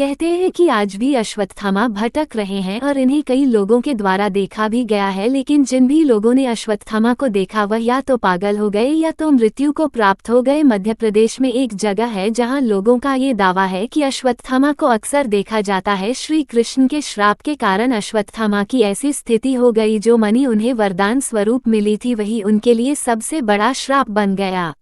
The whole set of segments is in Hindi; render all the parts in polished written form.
कहते हैं कि आज भी अश्वत्थामा भटक रहे हैं और इन्हें कई लोगों के द्वारा देखा भी गया है, लेकिन जिन भी लोगों ने अश्वत्थामा को देखा वह या तो पागल हो गए या तो मृत्यु को प्राप्त हो गए। मध्य प्रदेश में एक जगह है जहां लोगों का ये दावा है कि अश्वत्थामा को अक्सर देखा जाता है। श्री कृष्ण के श्राप के कारण अश्वत्थामा की ऐसी स्थिति हो गई, जो मणि उन्हें वरदान स्वरूप मिली थी वही उनके लिए सबसे बड़ा श्राप बन गया।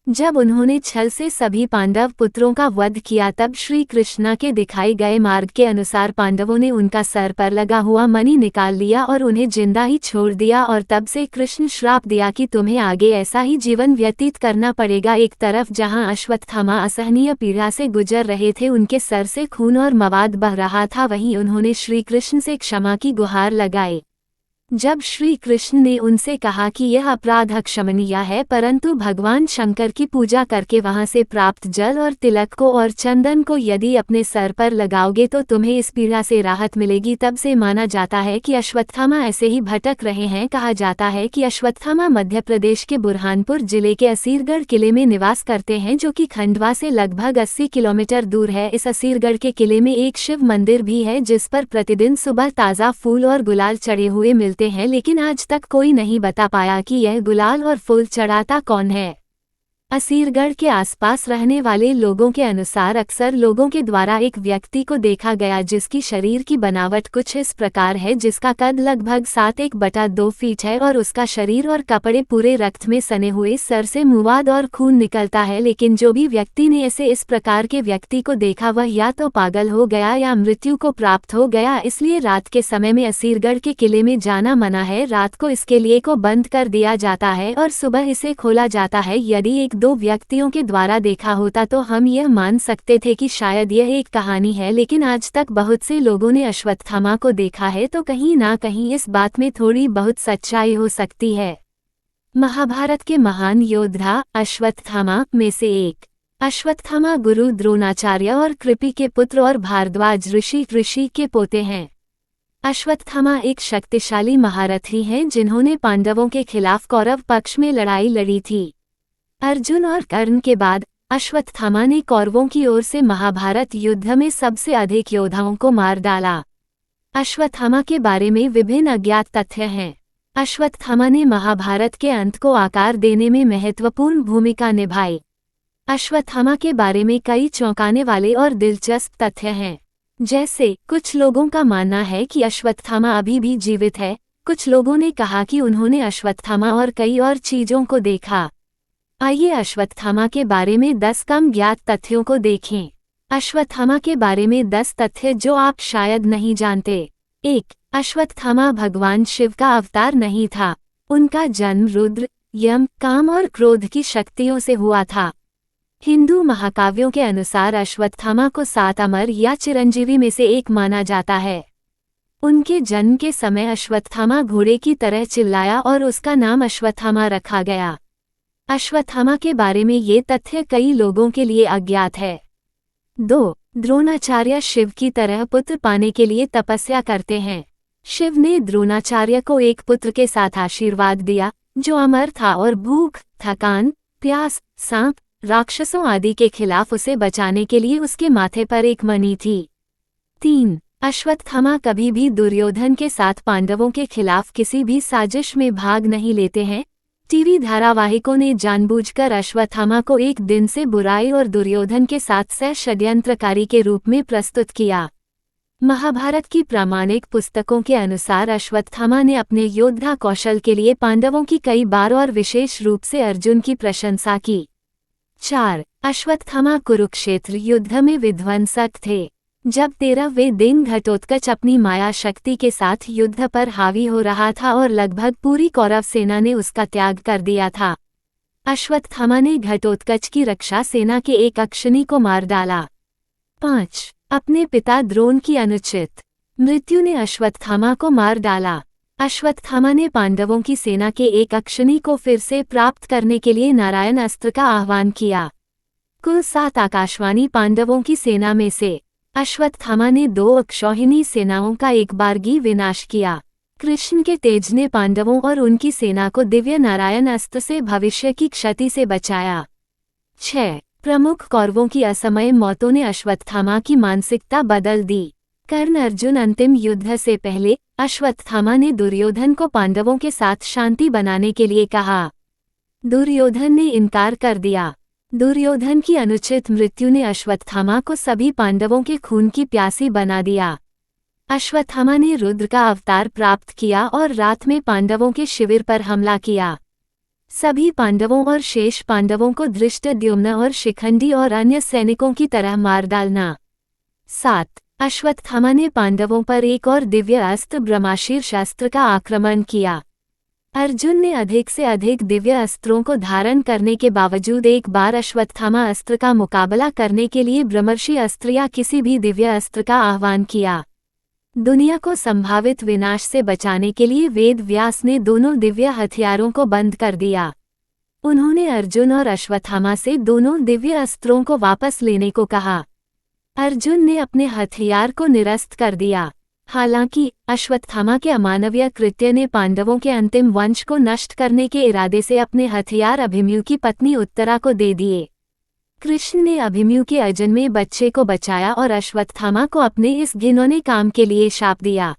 जब उन्होंने छल से सभी पांडव पुत्रों का वध किया, तब श्री कृष्ण के दिखाए गए मार्ग के अनुसार पांडवों ने उनका सर पर लगा हुआ मणि निकाल लिया और उन्हें जिंदा ही छोड़ दिया। और तब से कृष्ण श्राप दिया कि तुम्हें आगे ऐसा ही जीवन व्यतीत करना पड़ेगा। एक तरफ जहां अश्वत्थामा असहनीय पीड़ा से गुजर रहे थे, उनके सर से खून और मवाद बह रहा था, वहीं उन्होंने श्री कृष्ण से क्षमा की गुहार लगाई। जब श्री कृष्ण ने उनसे कहा कि यह अपराध अक्षमनीय है, परंतु भगवान शंकर की पूजा करके वहां से प्राप्त जल और तिलक को और चंदन को यदि अपने सर पर लगाओगे तो तुम्हें इस पीड़ा से राहत मिलेगी, तब से माना जाता है कि अश्वत्थामा ऐसे ही भटक रहे हैं। कहा जाता है कि अश्वत्थामा मध्य प्रदेश के बुरहानपुर जिले के असीरगढ़ किले में निवास करते हैं, जो कि खंडवा से लगभग 80 किलोमीटर दूर है। इस असीरगढ़ के किले में एक शिव मंदिर भी है, जिस पर प्रतिदिन सुबह ताज़ा फूल और गुलाल चढ़े हुए मिलते हैं, लेकिन आज तक कोई नहीं बता पाया कि यह गुलाल और फूल चढ़ाता कौन है। असीरगढ़ के आसपास रहने वाले लोगों के अनुसार अक्सर लोगों के द्वारा एक व्यक्ति को देखा गया, जिसकी शरीर की बनावट कुछ इस प्रकार है, जिसका कद लगभग 7.1/2 फीट है और उसका शरीर और कपड़े पूरे रक्त में सने हुए, सर से मुवाद और खून निकलता है। लेकिन जो भी व्यक्ति ने ऐसे इस प्रकार के व्यक्ति को देखा वह या तो पागल हो गया या मृत्यु को प्राप्त हो गया, इसलिए रात के समय में असीरगढ़ के किले में जाना मना है। रात को इसके लिए को बंद कर दिया जाता है और सुबह इसे खोला जाता है। यदि एक दो व्यक्तियों के द्वारा देखा होता तो हम यह मान सकते थे कि शायद यह एक कहानी है, लेकिन आज तक बहुत से लोगों ने अश्वत्थामा को देखा है, तो कहीं ना कहीं इस बात में थोड़ी बहुत सच्चाई हो सकती है। महाभारत के महान योद्धा अश्वत्थामा में से एक। अश्वत्थामा गुरु द्रोणाचार्य और कृपि के पुत्र और भारद्वाज ऋषि के पोते हैं। अश्वत्थामा एक शक्तिशाली महारथी हैं, जिन्होंने पांडवों के खिलाफ कौरव पक्ष में लड़ाई लड़ी थी। अर्जुन और कर्ण के बाद अश्वत्थामा ने कौरवों की ओर से महाभारत युद्ध में सबसे अधिक योद्धाओं को मार डाला। अश्वत्थामा के बारे में विभिन्न अज्ञात तथ्य हैं। अश्वत्थामा ने महाभारत के अंत को आकार देने में महत्वपूर्ण भूमिका निभाई। अश्वत्थामा के बारे में कई चौंकाने वाले और दिलचस्प तथ्य हैं, जैसे कुछ लोगों का मानना है कि अश्वत्थामा अभी भी जीवित है। कुछ लोगों ने कहा कि उन्होंने अश्वत्थामा और कई और चीजों को देखा। आइए अश्वत्थामा के बारे में 10 कम ज्ञात तथ्यों को देखें। अश्वत्थामा के बारे में 10 तथ्य जो आप शायद नहीं जानते। 1. अश्वत्थामा भगवान शिव का अवतार नहीं था। उनका जन्म रुद्र, यम, काम और क्रोध की शक्तियों से हुआ था। हिंदू महाकाव्यों के अनुसार अश्वत्थामा को 7 अमर या चिरंजीवी में से एक माना जाता है। उनके जन्म के समय अश्वत्थामा घोड़े की तरह चिल्लाया और उसका नाम अश्वत्थामा रखा गया। अश्वत्थामा के बारे में ये तथ्य कई लोगों के लिए अज्ञात है। 2. द्रोणाचार्य शिव की तरह पुत्र पाने के लिए तपस्या करते हैं। शिव ने द्रोणाचार्य को एक पुत्र के साथ आशीर्वाद दिया, जो अमर था और भूख, थकान, प्यास, सांप, राक्षसों आदि के खिलाफ उसे बचाने के लिए उसके माथे पर एक मणि थी। 3. अश्वत्थामा कभी भी दुर्योधन के साथ पांडवों के खिलाफ किसी भी साजिश में भाग नहीं लेते हैं। टीवी धारावाहिकों ने जानबूझकर अश्वत्थामा को एक दिन से बुराई और दुर्योधन के साथ सह षड्यंत्रकारी के रूप में प्रस्तुत किया। महाभारत की प्रामाणिक पुस्तकों के अनुसार अश्वत्थामा ने अपने योद्धा कौशल के लिए पांडवों की कई बार और विशेष रूप से अर्जुन की प्रशंसा की। 4. अश्वत्थामा कुरुक्षेत्र युद्ध में विध्वंसक थे। जब 13वें दिन घटोत्कच अपनी माया शक्ति के साथ युद्ध पर हावी हो रहा था और लगभग पूरी कौरव सेना ने उसका त्याग कर दिया था, अश्वत्थामा ने घटोत्कच की रक्षा सेना के एक अक्षनी को मार डाला। 5. अपने पिता द्रोण की अनुचित मृत्यु ने अश्वत्थामा को मार डाला। अश्वत्थामा ने पांडवों की सेना के एक अक्षनी को फिर से प्राप्त करने के लिए नारायण अस्त्र का आह्वान किया। कुल 7 आकाशवाणी पांडवों की सेना में से अश्वत्थामा ने 2 अक्षौहिणी सेनाओं का एक बारगी विनाश किया। कृष्ण के तेज ने पांडवों और उनकी सेना को दिव्य नारायण अस्त्र से भविष्य की क्षति से बचाया। 6. प्रमुख कौरवों की असमय मौतों ने अश्वत्थामा की मानसिकता बदल दी। कर्ण अर्जुन अंतिम युद्ध से पहले अश्वत्थामा ने दुर्योधन को पांडवों के साथ शांति बनाने के लिए कहा। दुर्योधन ने इनकार कर दिया। दुर्योधन की अनुचित मृत्यु ने अश्वत्थामा को सभी पांडवों के खून की प्यासी बना दिया। अश्वत्थामा ने रुद्र का अवतार प्राप्त किया और रात में पांडवों के शिविर पर हमला किया। सभी पांडवों और शेष पांडवों को धृष्टद्युम्न और शिखंडी और अन्य सैनिकों की तरह मार डालना। 7. अश्वत्थामा ने पांडवों पर एक और दिव्य अस्त्र ब्रह्माशीर्ष अस्त्र का आक्रमण किया। अर्जुन ने अधिक से अधिक दिव्य अस्त्रों को धारण करने के बावजूद एक बार अश्वत्थामा अस्त्र का मुकाबला करने के लिए ब्रह्मर्षि अस्त्र या किसी भी दिव्य अस्त्र का आह्वान किया। दुनिया को संभावित विनाश से बचाने के लिए वेद व्यास ने दोनों दिव्य हथियारों को बंद कर दिया। उन्होंने अर्जुन और अश्वत्थामा से दोनों दिव्य अस्त्रों को वापस लेने को कहा। अर्जुन ने अपने हथियार को निरस्त कर दिया। हालांकि अश्वत्थामा के अमानवीय कृत्य ने पांडवों के अंतिम वंश को नष्ट करने के इरादे से अपने हथियार अभिमन्यु की पत्नी उत्तरा को दे दिए। कृष्ण ने अभिमन्यु के अजन्मे बच्चे को बचाया और अश्वत्थामा को अपने इस घिनौने काम के लिए शाप दिया।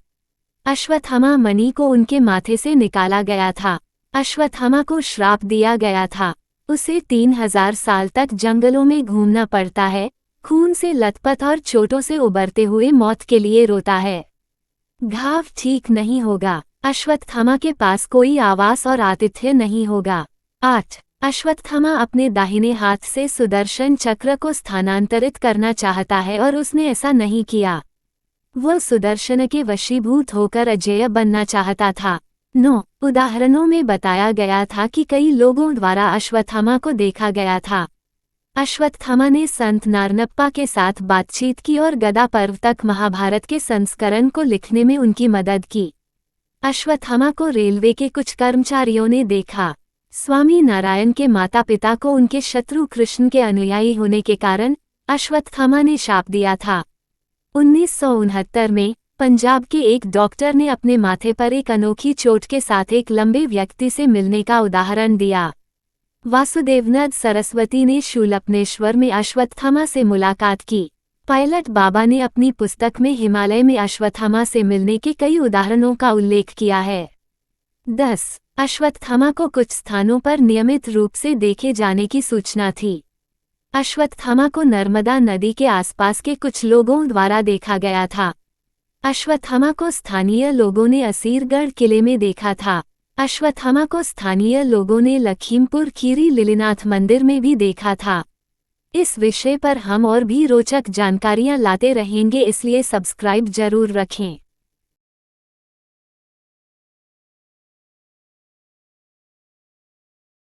अश्वत्थामा मणि को उनके माथे से निकाला गया था। अश्वत्थामा को श्राप दिया गया था। उसे 3000 साल तक जंगलों में घूमना पड़ता है, खून से लथपथ और चोटों से उबरते हुए मौत के लिए रोता है। घाव ठीक नहीं होगा। अश्वत्थामा के पास कोई आवास और आतिथ्य नहीं होगा। 8. अश्वत्थामा अपने दाहिने हाथ से सुदर्शन चक्र को स्थानांतरित करना चाहता है और उसने ऐसा नहीं किया। वह सुदर्शन के वशीभूत होकर अजेय बनना चाहता था। 9. उदाहरणों में बताया गया था कि कई लोगों द्वारा अश्वत्थामा को देखा गया था। अश्वत्थामा ने संत नारनप्पा के साथ बातचीत की और गदा पर्व तक महाभारत के संस्करण को लिखने में उनकी मदद की। अश्वत्थामा को रेलवे के कुछ कर्मचारियों ने देखा। स्वामी नारायण के माता पिता को उनके शत्रु कृष्ण के अनुयायी होने के कारण अश्वत्थामा ने शाप दिया था। 1969 में पंजाब के एक डॉक्टर ने अपने माथे पर एक अनोखी चोट के साथ एक लंबे व्यक्ति से मिलने का उदाहरण दिया। वासुदेवनंद सरस्वती ने शूलपनेश्वर में अश्वत्थामा से मुलाकात की। पायलट बाबा ने अपनी पुस्तक में हिमालय में अश्वत्थामा से मिलने के कई उदाहरणों का उल्लेख किया है। 10. अश्वत्थामा को कुछ स्थानों पर नियमित रूप से देखे जाने की सूचना थी। अश्वत्थामा को नर्मदा नदी के आसपास के कुछ लोगों द्वारा देखा गया था। अश्वत्थामा को स्थानीय लोगों ने असीरगढ़ किले में देखा था। अश्वत्थामा को स्थानीय लोगों ने लखीमपुर खीरी लिलिनाथ मंदिर में भी देखा था। इस विषय पर हम और भी रोचक जानकारियां लाते रहेंगे, इसलिए सब्सक्राइब जरूर रखें।